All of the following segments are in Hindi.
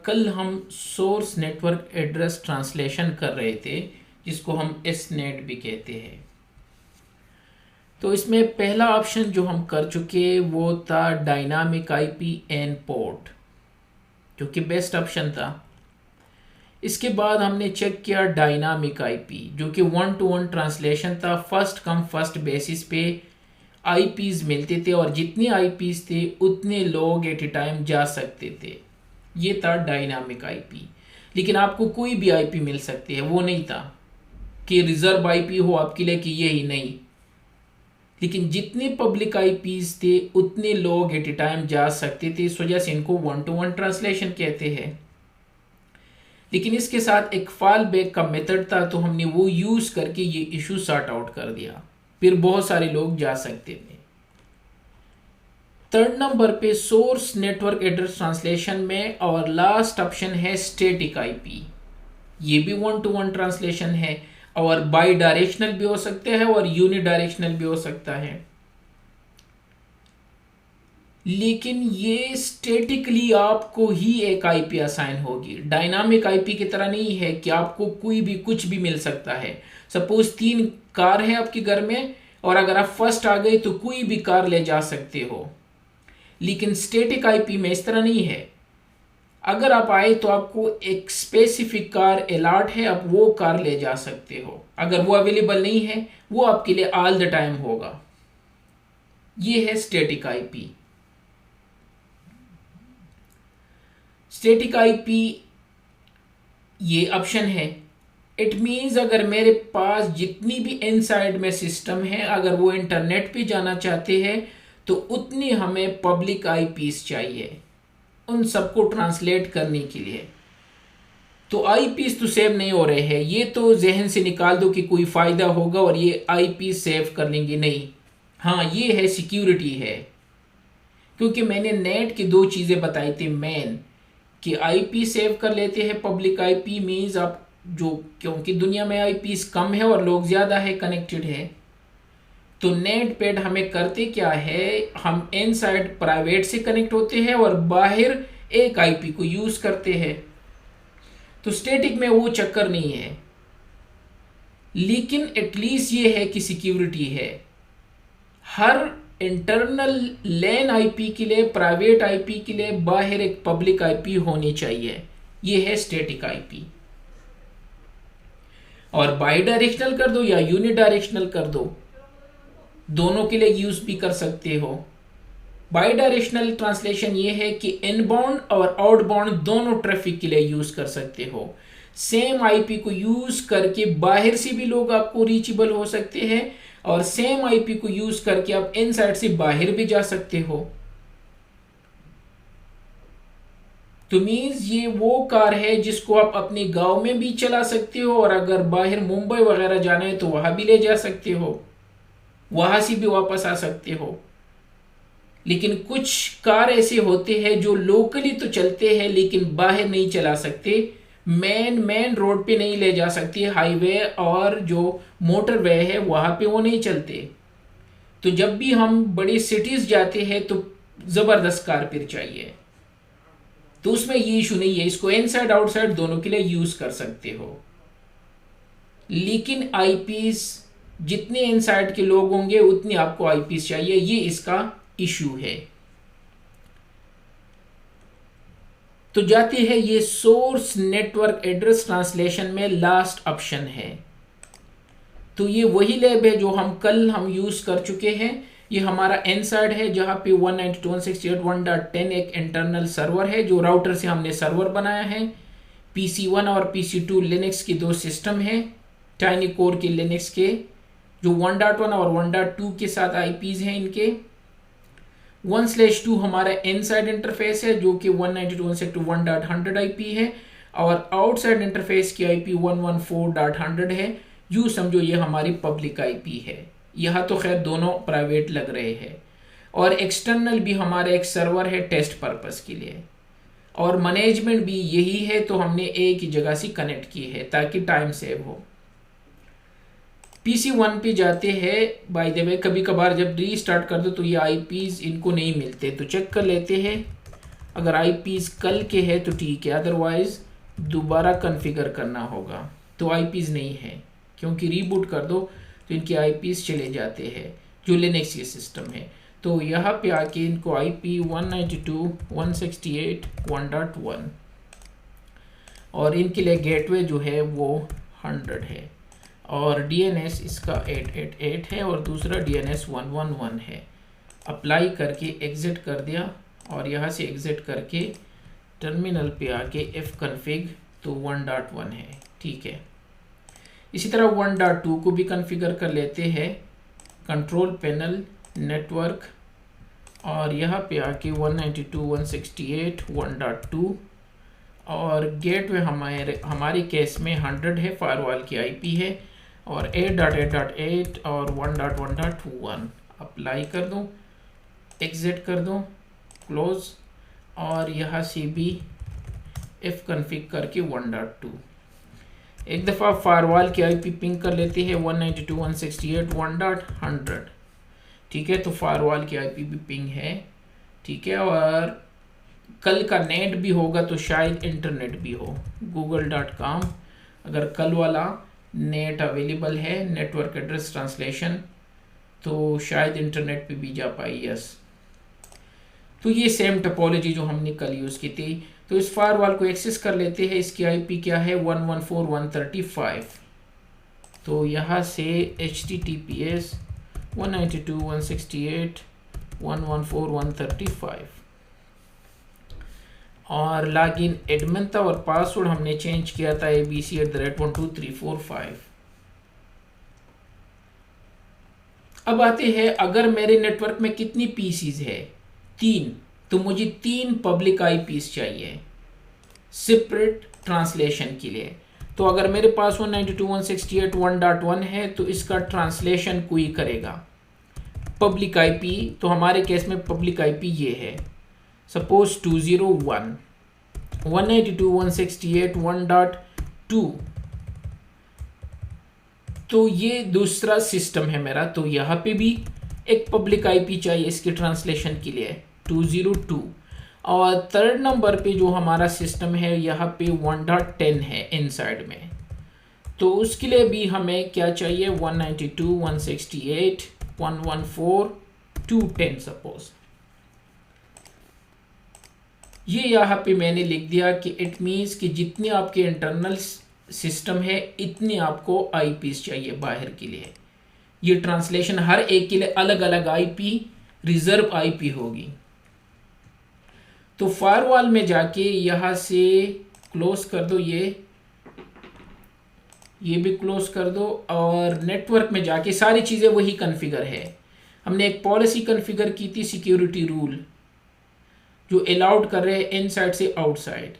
कल हम सोर्स नेटवर्क एड्रेस ट्रांसलेशन कर रहे थे, जिसको हम एसनेट भी कहते हैं। तो इसमें पहला ऑप्शन जो हम कर चुके वो था डायनामिक आईपी एन पोर्ट, जो कि बेस्ट ऑप्शन था। इसके बाद हमने चेक किया डायनामिक आईपी, जो कि 1-to-1 ट्रांसलेशन था। फर्स्ट कम फर्स्ट बेसिस पे आईपीज मिलते थे और जितने आईपीज थे उतने लोग एट ए टाइम जा सकते थे। ये था डायनामिक आईपी। लेकिन आपको कोई भी आईपी मिल सकती है, वो नहीं था कि रिजर्व आईपी हो आपके लिए कि ये ही नहीं। लेकिन जितने पब्लिक आईपीज थे उतने लोग एट ए टाइम जा सकते थे, इस वजह से इनको 1-to-1 ट्रांसलेशन कहते हैं। लेकिन इसके साथ एक फॉल बैक का मेथड था, तो हमने वो यूज करके ये इशू सॉर्ट आउट कर दिया, फिर बहुत सारे लोग जा सकते थे। थर्ड नंबर पे सोर्स नेटवर्क एड्रेस ट्रांसलेशन में और लास्ट ऑप्शन है स्टैटिक आईपी। ये भी 1-to-1 ट्रांसलेशन है और बाई डायरेक्शनल भी हो सकते हैं और यूनिडायरेक्शनल भी हो सकता है। लेकिन ये स्टैटिकली आपको ही एक आईपी असाइन होगी, डायनामिक आईपी की तरह नहीं है कि आपको कोई भी कुछ भी मिल सकता है। सपोज 3 कार है आपके घर में और अगर आप फर्स्ट आ गए तो कोई भी कार ले जा सकते हो। लेकिन स्टैटिक आईपी में इस तरह नहीं है। अगर आप आए तो आपको एक स्पेसिफिक कार अलॉट है, आप वो कार ले जा सकते हो। अगर वो अवेलेबल नहीं है, वो आपके लिए ऑल द टाइम होगा। ये है स्टैटिक आईपी। स्टैटिक आईपी ये ऑप्शन है। इट मीन्स अगर मेरे पास जितनी भी इनसाइड में सिस्टम है, अगर वो इंटरनेट पे जाना चाहते हैं तो उतनी हमें पब्लिक आईपीस चाहिए उन सबको ट्रांसलेट करने के लिए। तो आईपीस तो सेव नहीं हो रहे हैं, ये तो जहन से निकाल दो कि कोई फायदा होगा और ये आईपी सेव कर लेंगे, नहीं। हाँ, ये है सिक्योरिटी है, क्योंकि मैंने नेट की 2 चीजें बताई थी मेन, कि आईपी सेव कर लेते हैं। पब्लिक आईपी मीन्स आप जो, क्योंकि दुनिया में आईपीस कम है और लोग ज्यादा है कनेक्टेड है, तो नेट पेड हमें करते क्या है, हम इनसाइड प्राइवेट से कनेक्ट होते हैं और बाहर एक आईपी को यूज करते हैं। तो स्टैटिक में वो चक्कर नहीं है। लेकिन एटलीस्ट ये है कि सिक्योरिटी है। हर इंटरनल लैन आईपी के लिए, प्राइवेट आईपी के लिए बाहर एक पब्लिक आईपी होनी चाहिए। ये है स्टैटिक आईपी। और बाई डायरेक्शनल कर दो या यूनिडायरेक्शनल कर दो, दोनों के लिए यूज भी कर सकते हो। बाई डायरेक्शनल ट्रांसलेशन ये है कि इनबाउंड और आउटबाउंड दोनों ट्रैफिक के लिए यूज कर सकते हो। सेम आईपी को यूज करके बाहर से भी लोग आपको रीचेबल हो सकते हैं और सेम आईपी को यूज करके आप इनसाइड से बाहर भी जा सकते हो। तो मीन्स ये वो कार है जिसको आप अपने गांव में भी चला सकते हो और अगर बाहर मुंबई वगैरह जाना है तो वहां भी ले जा सकते हो, वहां से भी वापस आ सकते हो। लेकिन कुछ कार ऐसे होते हैं जो लोकली तो चलते हैं लेकिन बाहर नहीं चला सकते, मेन रोड पे नहीं ले जा सकती, हाईवे और जो मोटरवे है वहां पे वो नहीं चलते। तो जब भी हम बड़ी सिटीज जाते हैं तो जबरदस्त कार फिर चाहिए, तो उसमें ये इशू नहीं है, इसको इनसाइड आउटसाइड दोनों के लिए यूज कर सकते हो। लेकिन आईपीस जितने इनसाइड के लोग होंगे उतनी आपको आईपीस चाहिए, ये इसका इशू है। तो जाती है ये सोर्स नेटवर्क एड्रेस ट्रांसलेशन में लास्ट ऑप्शन है। तो ये वही लैब है जो हम यूज कर चुके हैं। ये हमारा इनसाइड है जहां पे 192.168.1.10 एक इंटरनल सर्वर है, जो राउटर से हमने सर्वर बनाया है। PC1 और PC2 लिनक्स के 2 सिस्टम है, टाइनी कोर के लिनक्स के, जो 1.1 और 1.2 के साथ आईपीज हैं इनके। 1/2 हमारा इनसाइड इंटरफेस है जो कि 192.168.1.100 आईपी है और आउटसाइड इंटरफेस की आईपी 114.100 है। यूं समझो ये हमारी पब्लिक आईपी है। यहाँ तो खैर दोनों प्राइवेट लग रहे हैं। और एक्सटर्नल भी हमारा एक सर्वर है टेस्ट पर्पस के लिए, और मैनेजमेंट भी यही है, तो हमने एक ही जगह से कनेक्ट की है ताकि टाइम सेव हो। PC1 पे जाते हैं। बाय द वे कभी कभार जब रीस्टार्ट कर दो तो ये आईपीज इनको नहीं मिलते, तो चेक कर लेते हैं। अगर आईपीज कल के है तो ठीक है, अदरवाइज दोबारा कॉन्फ़िगर करना होगा। तो आईपीज नहीं है, क्योंकि रीबूट कर दो तो इनके आईपीज चले जाते हैं जो लिनक्स के सिस्टम है। तो यहाँ पे आके इनको आईपी 192.168.1.1 और इनके लिए गेटवे जो है वो 100 है और डीएनएस इसका 888 है और दूसरा डीएनएस 111 है। अप्लाई करके एग्जिट कर दिया और यहाँ से एग्जिट करके टर्मिनल पे आके fconfig तो 1.1 है, ठीक है। इसी तरह 1.2 को भी कॉन्फ़िगर कर लेते हैं, कंट्रोल पैनल नेटवर्क और यहाँ पे आके 192.168.1.2 और गेटवे हमारे केस में 100 है, फायरवॉल की आईपी है और 8.8.8 और 1.1.1 अप्लाई कर दूं, एग्जिट कर दूं, क्लोज और यहाँ से भी fconfig करके 1.2 एक दफ़ा फायरवॉल की आईपी पिंग कर लेते हैं 192.168.1.100, ठीक है। तो फायरवॉल की आईपी भी पिंग है, ठीक है। और कल का नेट भी होगा तो शायद इंटरनेट भी हो, google.com अगर कल वाला नेट अवेलेबल है, नेटवर्क एड्रेस ट्रांसलेशन, तो शायद इंटरनेट पे भी जा पाई। यस, तो ये सेम टोपोलॉजी जो हमने कल यूज़ की थी। तो इस फायरवॉल को एक्सेस कर लेते हैं, इसकी आईपी क्या है 114.135। तो यहाँ से https 192.168.114.135 और लॉगिन एडमिन था और पासवर्ड हमने चेंज किया था abc@12345। अब आते हैं, अगर मेरे नेटवर्क में कितनी पीसीज है 3, तो मुझे 3 पब्लिक आईपीज चाहिए सेपरेट ट्रांसलेशन के लिए। तो अगर मेरे पास 192.168.1.1 है तो इसका ट्रांसलेशन कोई करेगा पब्लिक आईपी। तो हमारे केस में पब्लिक आईपी ये है, सपोज 201 192.168.1.2, तो ये दूसरा सिस्टम है मेरा। तो यहाँ पे भी एक पब्लिक आईपी चाहिए इसके ट्रांसलेशन के लिए 202 और थर्ड नंबर पे जो हमारा सिस्टम है यहाँ पे 1.10 है इनसाइड में, तो उसके लिए भी हमें क्या चाहिए 192.168.114.210 सपोज। ये यहाँ पे मैंने लिख दिया कि इट मीन्स कि जितने आपके इंटरनल सिस्टम है इतने आपको आईपीस चाहिए बाहर के लिए। ये ट्रांसलेशन हर एक के लिए अलग अलग आईपी, रिजर्व आईपी होगी। तो फायरवॉल में जाके यहां से क्लोज कर दो, ये भी क्लोज कर दो और नेटवर्क में जाके सारी चीजें वही कॉन्फ़िगर है। हमने एक पॉलिसी कॉन्फ़िगर की थी सिक्योरिटी रूल जो अलाउड कर रहे हैं इनसाइड से आउटसाइड,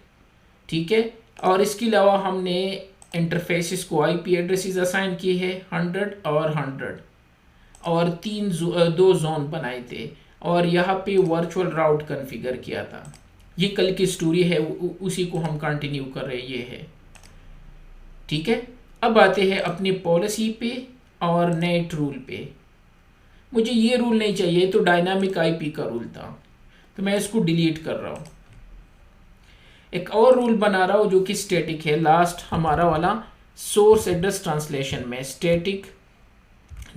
ठीक है। और इसके अलावा हमने इंटरफेसेस को आईपी एड्रेसेस असाइन किए हैं 100 और 100 और 2 जोन बनाए थे और यहाँ पे वर्चुअल राउट कॉन्फ़िगर किया था। ये कल की स्टोरी है, उसी को हम कंटिन्यू कर रहे हैं, ये है, ठीक है। अब आते हैं अपनी पॉलिसी पे और नेट रूल पे। मुझे ये रूल नहीं चाहिए, तो डायनामिक आईपी का रूल था, तो मैं इसको डिलीट कर रहा हूँ। एक और रूल बना रहा हूँ जो कि स्टैटिक है, लास्ट हमारा वाला सोर्स एड्रेस ट्रांसलेशन में स्टैटिक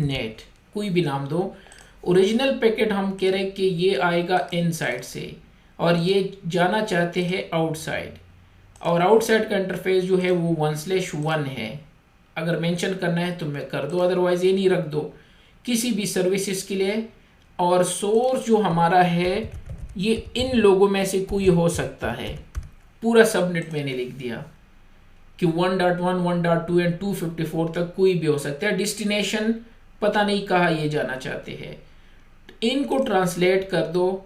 नेट, कोई भी नाम दो। ओरिजिनल पैकेट हम कह रहे हैं कि ये आएगा इनसाइड से और ये जाना चाहते हैं आउटसाइड, और आउटसाइड का इंटरफेस जो है वो 1/1 है। अगर मेंशन करना है तो मैं कर दो, अदरवाइज ये नहीं रख दो किसी भी सर्विसेज के लिए। और सोर्स जो हमारा है ये इन लोगों में से कोई हो सकता है, पूरा सबनेट मैंने लिख दिया कि 1.1, 1.2 एंड 254 तक कोई भी हो सकता है। डेस्टिनेशन पता नहीं कहाँ ये जाना चाहते हैं, इनको ट्रांसलेट कर दो।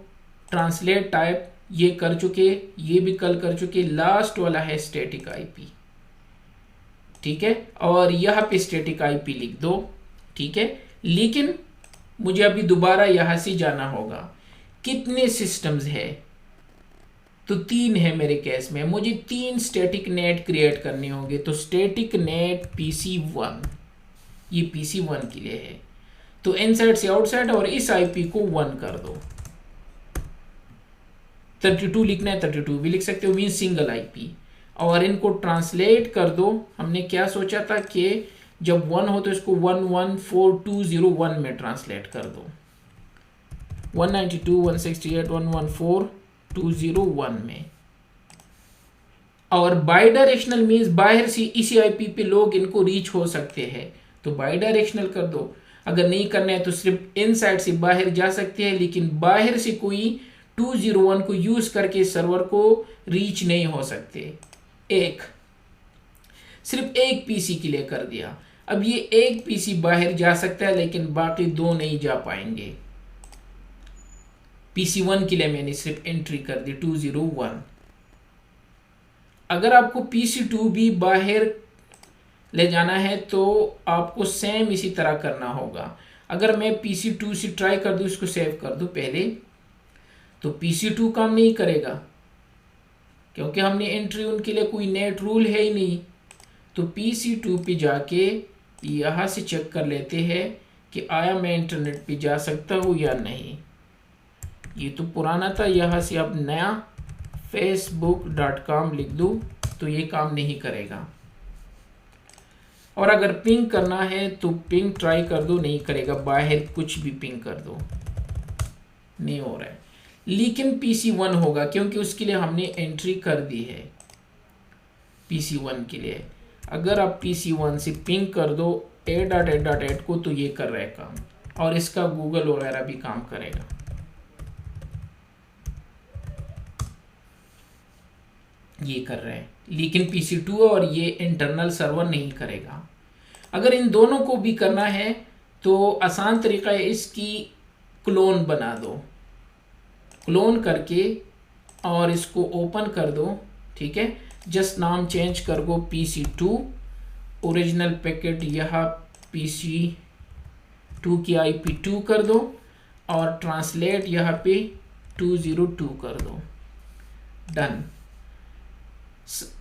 ट्रांसलेट टाइप ये कर चुके, ये भी कल कर चुके। लास्ट वाला है स्टैटिक आईपी, ठीक है, और यहाँ पे स्टैटिक आईपी लिख दो, ठीक है। लेकिन मुझे अभी दोबारा यहाँ से जाना होगा। कितने सिस्टम्स है, तो 3 है मेरे केस में। मुझे 3 स्टैटिक नेट क्रिएट करने होंगे। तो स्टैटिक नेट PC1, ये PC1 के लिए है। तो इनसाइड से आउटसाइड और इस आईपी को 1 कर दो, 32 लिखना है 32 भी लिख सकते हो, मीन सिंगल आईपी। और इनको ट्रांसलेट कर दो। हमने क्या सोचा था कि जब 1 हो तो इसको 114.201 में ट्रांसलेट कर दो, 192.168.114.201 में। और बाई डायरेक्शनल मीन्स बाहर से इसी आईपी पे लोग इनको रीच हो सकते हैं, तो बाई डायरेक्शनल कर दो। अगर नहीं करना है तो सिर्फ इनसाइड से बाहर जा सकते हैं, लेकिन बाहर से कोई 201 को यूज करके सर्वर को रीच नहीं हो सकते। सिर्फ एक पीसी के लिए कर दिया। अब ये एक पीसी बाहर जा सकता है लेकिन बाकी दो नहीं जा पाएंगे। पीसी 1 के लिए मैंने सिर्फ एंट्री कर दी 201। अगर आपको पीसी 2 भी बाहर ले जाना है तो आपको सेम इसी तरह करना होगा। अगर मैं पीसी 2 से ट्राई कर दूं, इसको सेव कर दूं पहले, तो पीसी 2 काम नहीं करेगा क्योंकि हमने एंट्री उनके लिए कोई नेट रूल है ही नहीं। तो पीसी 2 पे जाके यहाँ से चेक कर लेते हैं कि आया मैं इंटरनेट पे जा सकता हूँ या नहीं। ये तो पुराना था, यहाँ से अब नया facebook.com लिख दूँ तो ये काम नहीं करेगा। और अगर पिंग करना है तो पिंग ट्राई कर दो, नहीं करेगा। बाहर कुछ भी पिंग कर दो, नहीं हो रहा है। लेकिन पीसी 1 होगा क्योंकि उसके लिए हमने एंट्री कर दी है पीसी 1 के लिए। अगर आप पीसी 1 से पिंग कर दो a.a.8 को तो ये कर रहा है काम, और इसका गूगल वगैरह भी काम करेगा। ये कर रहे हैं, लेकिन पीसी 2 और ये इंटरनल सर्वर नहीं करेगा। अगर इन दोनों को भी करना है तो आसान तरीका है, इसकी क्लोन बना दो। क्लोन करके और इसको ओपन कर दो, ठीक है। जस्ट नाम चेंज कर दो पीसी 2, ओरिजिनल पैकेट यहाँ पीसी 2 की आईपी 2 कर दो और ट्रांसलेट यहाँ पे 202 कर दो। डन।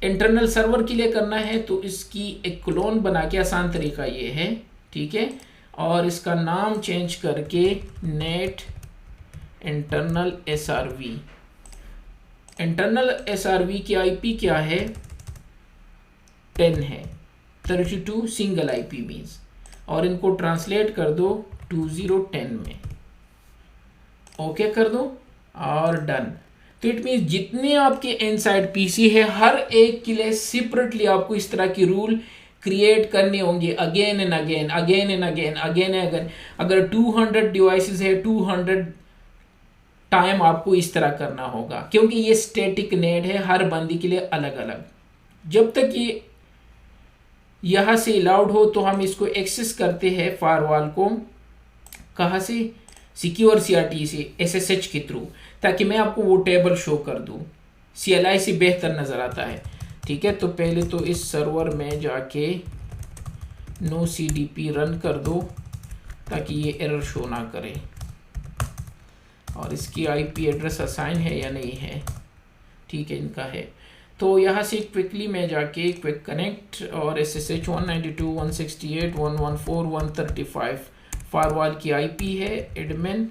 इंटरनल सर्वर के लिए करना है तो इसकी एक क्लोन बना के, आसान तरीका ये है, ठीक है। और इसका नाम चेंज करके net internal SRV। Internal SRV की आईपी क्या है? 10 है, 32 सिंगल आईपी मीन्स। और इनको ट्रांसलेट कर दो 2010 में, ओके कर दो और डन। तो इट मीन्स जितने आपके इनसाइड पीसी है हर एक के लिए सेपरेटली आपको इस तरह की रूल क्रिएट करने होंगे, again and again, again and again, again and again. अगर 200 डिवाइसेस है 200 टाइम आपको इस तरह करना होगा, क्योंकि ये स्टैटिक नेट है, हर बंदी के लिए अलग अलग। जब तक ये यहां से अलाउड हो तो हम इसको एक्सेस करते हैं फायरवॉल को, कहां से? सिक्योर CRT से, SSH के थ्रू, ताकि मैं आपको वो टेबल शो कर दूं। CLI से बेहतर नजर आता है, ठीक है। तो पहले तो इस सर्वर में जाके NoCDP रन कर दो ताकि ये एरर शो ना करे। और इसकी IP एड्रेस असाइन है या नहीं है, ठीक है, इनका है। तो यहाँ से क्विकली मैं जाके क्विक कनेक्ट और SSH 192.168.114.135 फायरवॉल की IP है, एडमिन,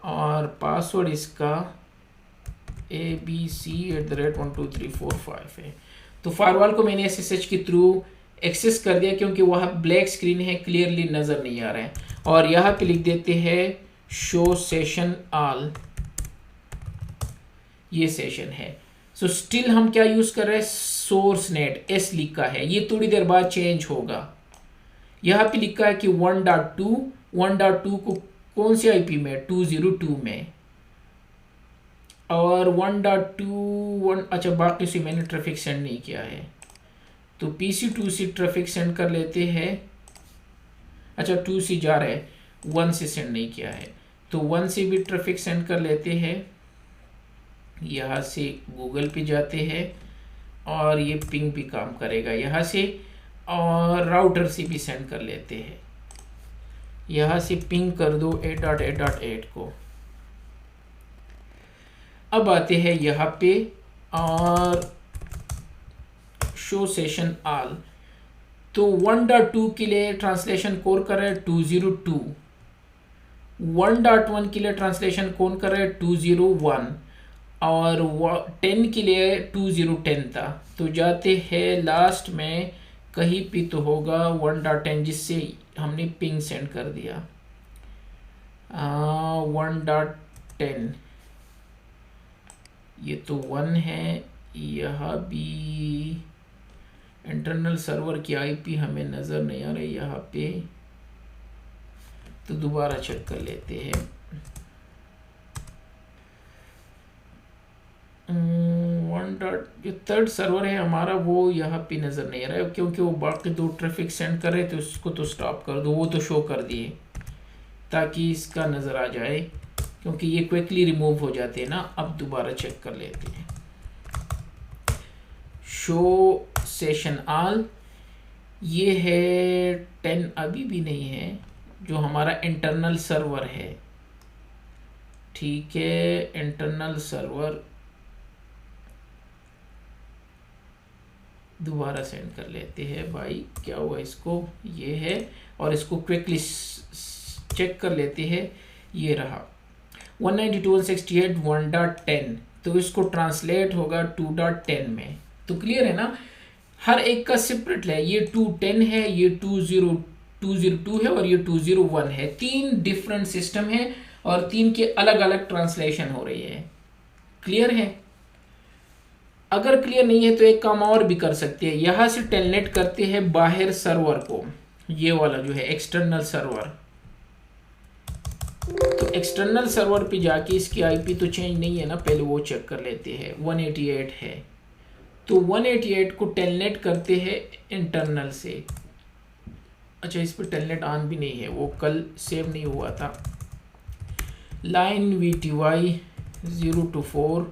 और पासवर्ड इसका abc@12345 है। तो फायरवॉल को मैंने SSH के थ्रू एक्सेस कर दिया क्योंकि वह ब्लैक स्क्रीन है, क्लियरली नजर नहीं आ रहा है। और यहाँ पे लिख देते हैं शो सेशन ऑल, ये सेशन है। सो स्टिल हम क्या यूज कर रहे हैं? सोर्स नेट, S लिखा है, ये थोड़ी देर बाद चेंज होगा। यहाँ पे लिखा है कि 1.2 को कौन सी आईपी में? 202 में। और 1.2 अच्छा, बाकी से मैंने ट्रैफिक सेंड नहीं किया है, तो पीसी 2 से ट्रैफिक सेंड कर लेते हैं। अच्छा 2 से जा रहा है, 1 से सेंड नहीं किया है, तो 1 से भी ट्रैफिक सेंड कर लेते हैं। यहाँ से गूगल पे जाते हैं और ये पिंग भी काम करेगा यहाँ से, और राउटर से भी सेंड कर लेते हैं। यहाँ से पिंग कर दो 8.8.8 को। अब आते हैं यहाँ पे और शो सेशन ऑल। तो 1.2 के लिए ट्रांसलेशन कोर कर रहा है 202, 1.1 के लिए ट्रांसलेशन कौन कर रहा है? 201, और 10 के लिए 2010 था, तो जाते हैं लास्ट में कहीं भी तो होगा 1.10, जिससे हमने पिंग सेंड कर दिया। 1.10 ये तो 1 है, यहाँ भी इंटरनल सर्वर की आईपी हमें नज़र नहीं आ रही यहाँ पे, तो दोबारा चेक कर लेते हैं। 1. जो थर्ड सर्वर है हमारा वो यहाँ पे नज़र नहीं आ रहा है, क्योंकि वो बाकी दो ट्रैफिक सेंड कर रहे थे, उसको तो स्टॉप कर दो, वो तो शो कर दिए ताकि इसका नज़र आ जाए, क्योंकि ये क्विकली रिमूव हो जाते हैं ना। अब दोबारा चेक कर लेते हैं। शो सेशन ऑल, ये है 10, अभी भी नहीं है, जो हमारा इंटरनल सर्वर है। ठीक है, इंटरनल सर्वर दोबारा सेंड कर लेते हैं भाई, क्या हुआ इसको, ये है, और इसको क्विकली चेक कर लेते हैं। ये रहा 192.168 1.10, तो इसको ट्रांसलेट होगा 2.10 में। तो क्लियर है ना, हर एक का सेपरेट है, ये 210 है, ये 202 है, और ये 201 है। 3 डिफरेंट सिस्टम है और 3 के अलग अलग ट्रांसलेशन हो रही है। क्लियर है? अगर क्लियर नहीं है तो एक काम और भी कर सकते हैं, यहां से टेलनेट करते हैं बाहर सर्वर को, ये वाला जो है एक्सटर्नल सर्वर। तो एक्सटर्नल सर्वर पे जाके इसकी आईपी तो चेंज नहीं है ना, पहले वो चेक कर लेते हैं। 188 है, तो 188 को टेलनेट करते हैं इंटरनल से। अच्छा, इस पर टेलनेट ऑन भी नहीं है, वो कल सेव नहीं हुआ था। Line VTY 024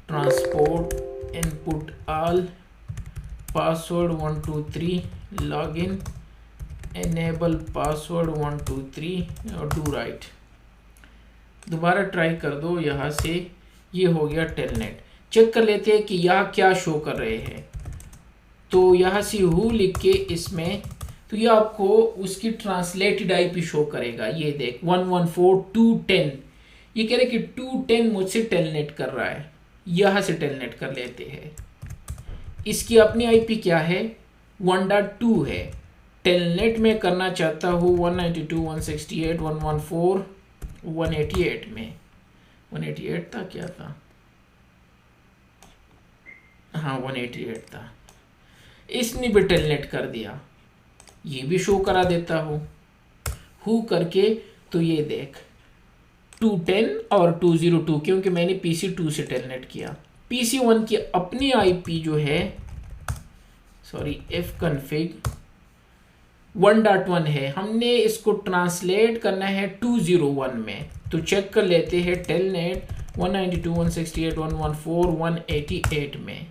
transport input all password 123 login enable password 123 और डू राइट। दोबारा ट्राई कर दो यहाँ से, ये हो गया टेलनेट। चेक कर लेते हैं कि यहाँ क्या शो कर रहे हैं। तो यहाँ से हु लिख के इसमें, तो ये आपको उसकी ट्रांसलेटेड आईपी शो करेगा। ये देख 114.210, ये कह रहे कि 210 मुझसे टेलनेट कर रहा है, यहाँ से टेलनेट कर लेते हैं। इसकी अपनी आईपी क्या है? 1.2 है। टेलनेट में करना चाहता हूँ 192.168.114.188 में। 188 था क्या था? हाँ 188 था। इसने भी टेलनेट कर दिया, ये भी शो करा देता हूँ हु करके। तो ये देख 210 और 202, क्योंकि मैंने PC2 से टेलनेट किया। PC1 की अपनी आईपी जो है, सॉरी fconfig 1.1 है, हमने इसको ट्रांसलेट करना है 201 में। तो चेक कर लेते हैं टेलनेट 192.168.114.188 में।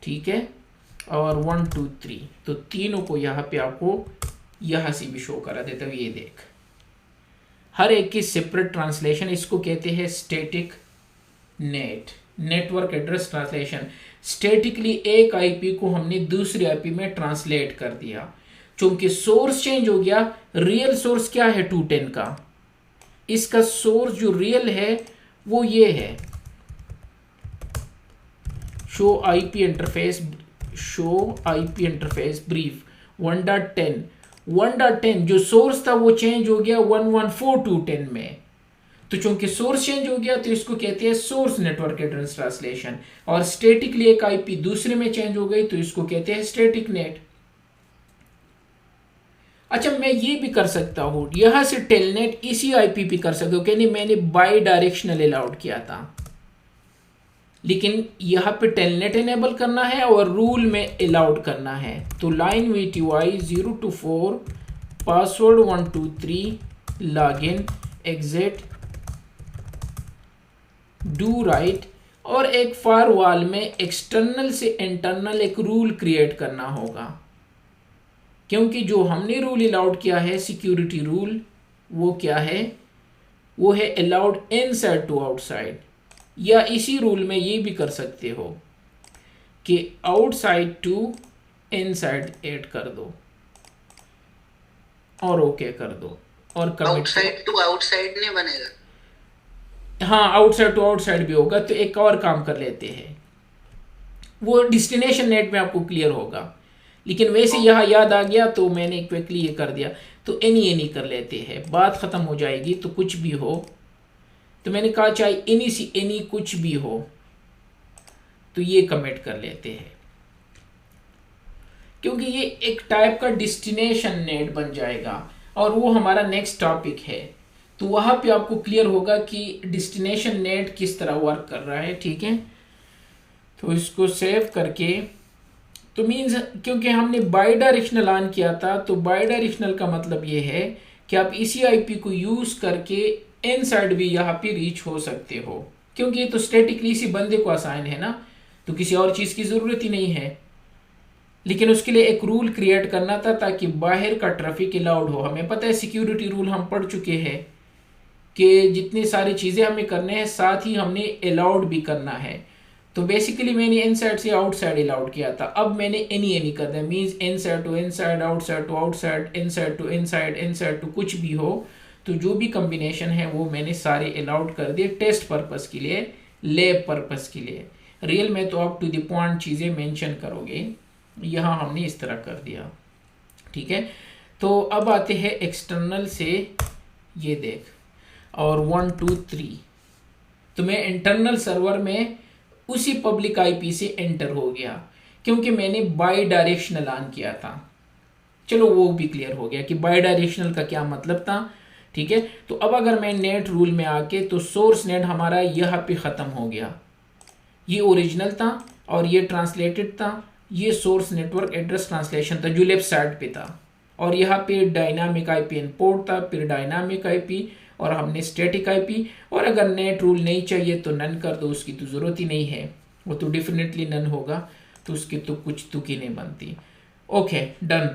ठीक है, और 123, तो तीनों को यहाँ पे आपको यहाँ से भी शो करा देता हूँ। ये देख, हर एक की सेपरेट ट्रांसलेशन, इसको कहते हैं static network address translation. Statically एक आईपी को हमने दूसरी आईपी में ट्रांसलेट कर दिया, चूंकि सोर्स चेंज हो गया। रियल सोर्स क्या है 210 का? इसका सोर्स जो रियल है वो ये है, शो आईपी इंटरफेस ब्रीफ 1.10। 1.10 जो सोर्स था वो चेंज हो गया 114.210 में। तो चूंकि सोर्स चेंज हो गया तो इसको कहते हैं सोर्स नेटवर्क एड्रेस ट्रांसलेशन। और स्टैटिकली एक आईपी दूसरे में चेंज हो गई तो इसको कहते हैं स्टैटिक नेट। अच्छा, मैं ये भी कर सकता हूं, यहां से टेलनेट इसी आईपी पे कर सकता हूं, क्योंकि मैंने बाई डायरेक्शनल अलाउड किया था, लेकिन यहां पे टेलनेट इनेबल करना है और रूल में अलाउड करना है। तो line VTY 024 password 123 login exit do right, और एक फायरवॉल में एक्सटर्नल से इंटरनल एक रूल क्रिएट करना होगा, क्योंकि जो हमने रूल अलाउड किया है सिक्योरिटी रूल, वो क्या है? वो है अलाउड इनसाइड टू आउटसाइड। या इसी रूल में ये भी कर सकते हो कि आउटसाइड टू इनसाइड ऐड कर दो और ओके कर दो। और कमिट। आउटसाइड टू आउटसाइड नहीं बनेगा? हाँ, आउटसाइड टू आउटसाइड भी होगा। तो एक और काम कर लेते हैं, वो डेस्टिनेशन नेट में आपको क्लियर होगा, लेकिन वैसे यहाँ याद आ गया तो मैंने क्विकली ये कर दिया। तो एनी एनी कर लेते हैं, बात खत्म हो जाएगी। तो कुछ भी हो, तो मैंने कहा चाहे एनी सी एनी कुछ भी हो, तो ये कमिट कर लेते हैं, क्योंकि ये एक टाइप का डेस्टिनेशन नेट बन जाएगा और वो हमारा नेक्स्ट टॉपिक है। तो वहां पे आपको क्लियर होगा कि डेस्टिनेशन नेट किस तरह वर्क कर रहा है। ठीक है, तो इसको सेव करके, तो मीन्स क्योंकि हमने बाई डायरेक्शनल ऑन किया था, तो बाई डायरेक्शनल का मतलब ये है कि आप इसी आईपी को यूज करके इन साइड भी यहाँ पे रीच हो सकते हो, क्योंकि ये तो स्टैटिकली इसी बंदे को असाइन है ना, तो किसी और चीज की जरूरत ही नहीं है। लेकिन उसके लिए एक रूल क्रिएट करना था ताकि बाहर का ट्रैफिक अलाउड हो। हमें पता है सिक्योरिटी रूल हम पढ़ चुके हैं कि जितनी सारी चीजें हमें करने हैं साथ ही हमने अलाउड भी करना है। तो बेसिकली मैंने इनसाइड से आउटसाइड अलाउड किया था, अब मैंने एनी एनी कर दिया। Means inside to inside, outside to outside, inside to inside, inside to कुछ भी हो, तो जो भी कॉम्बिनेशन है वो मैंने सारे अलाउड कर दिए टेस्ट पर्पस के लिए, लैब पर्पस के लिए। रियल में तो आप टू द पॉइंट चीजें मेंशन करोगे, यहाँ हमने इस तरह कर दिया। ठीक है, तो अब आते हैं एक्सटर्नल से, ये देख, और 1 2 3, तो मैं इंटरनल सर्वर में उसी पब्लिक आईपी से एंटर हो गया क्योंकि मैंने बाई डायरेक्शनल ऑन किया था। चलो वो भी क्लियर हो गया कि बाई डायरेक्शनल का क्या मतलब था। ठीक है, तो अब अगर मैं नेट रूल में आके, तो सोर्स नेट हमारा यहाँ पे खत्म हो गया, ये ओरिजिनल था और ये ट्रांसलेटेड था। ये सोर्स नेटवर्क एड्रेस ट्रांसलेशन था जो लेफ्ट साइड पे था, और यहाँ पे डायनामिक आईपी इनपोर्ट था, फिर डायनामिक आईपी, और हमने स्टैटिक आईपी। और अगर नेट रूल नहीं चाहिए तो नन कर दो, उसकी तो ज़रूरत ही नहीं है, वो तो डेफिनेटली नन होगा, तो उसकी तो कुछ तुक ही नहीं बनती। Okay, done.